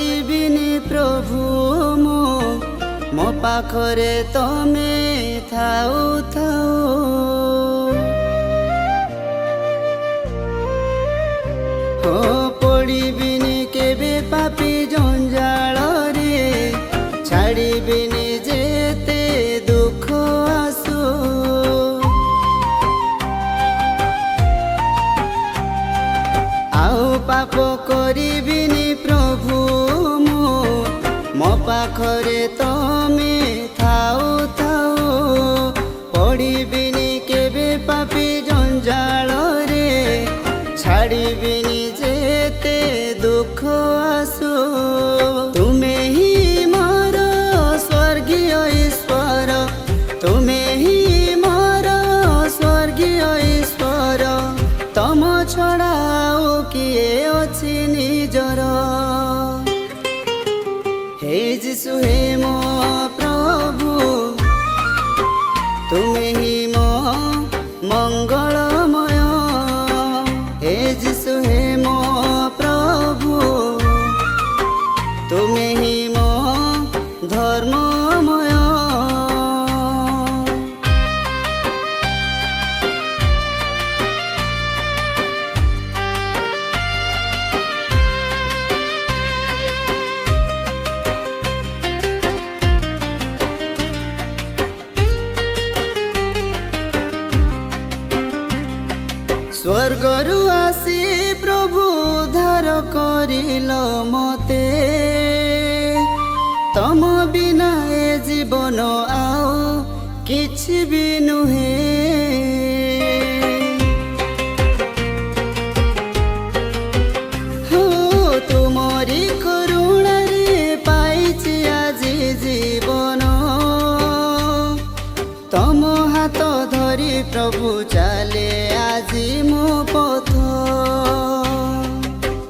କରିବିନି ପ୍ରଭୁ ମୋ ପାଖରେ ତମେ ଥାଉ ଥାଉ। हो पड़िबिनी केबे पापी जंजाଳରେ छाड़िबिनी जेते दुख आसु। आउ पाप करिबिनी प्रभु मो पाखरे तमे थाउ थाउ। पड़िबिनी केबे पापी जंजाଳରେ छाड़िबिनी जेते दुख आसु। तुमे ही मोर स्वर्गीय ईश्वर, तुमे ही मोर स्वर्गीय ईश्वर। तम छड़ा किए अछि निजर। हे जीशु हे मो प्रभु तुमे ही मो मंगलमय। हे जीशु हे मो प्रभु तुमे ही मो धर्ममय। स्वर्गरु आसी प्रभु उद्धार करिल मते। तम बिना ए जीवन आओ किछि भी नुहे। हो तुमरी करुणा रे पाइछि आजी जीवन। तम हाथ धरी प्रभु चाले आजी मो पथ।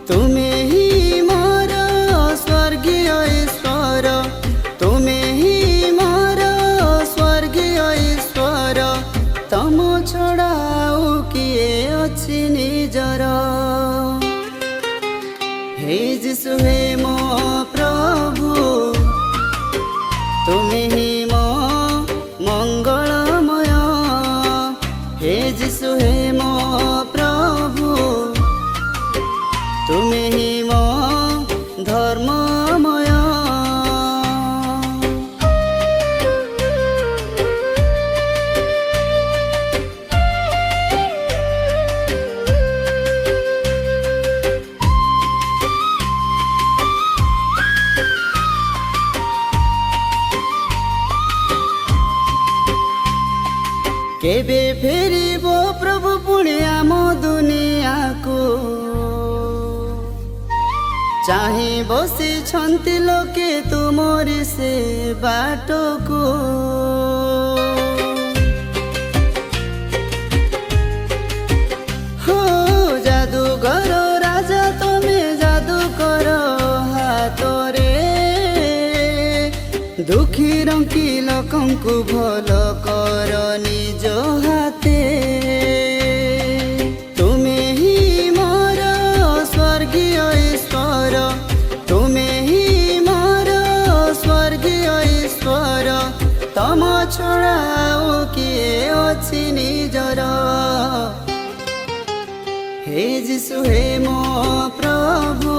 तुमे ही मोर स्वर्गीय ईश्वर, तुमे ही मोर स्वर्गीय ईश्वर। तम छड़ा किए अछि निजर। हे जीशु हे मो प्रभु तुमे ही मो मंगलमय। हे जीशु हे मो प्रभु तुमे ही मो धर्ममय। केबे फेरिबो प्रभु पुणे आम दुनिया को। चाहे बसी छंती लोके तुमरी से बाट को। हो जादूगर राजा तमे जादूकर हातरे। दुखी रंकी लोकंकु भल कर निज हाते। तुमे ही मोर स्वर्गीय ईश्वर, तुमे ही मोर स्वर्गीय ईश्वर। तम छड़ा किए अछि निजर। हे जीशु हे मो प्रभु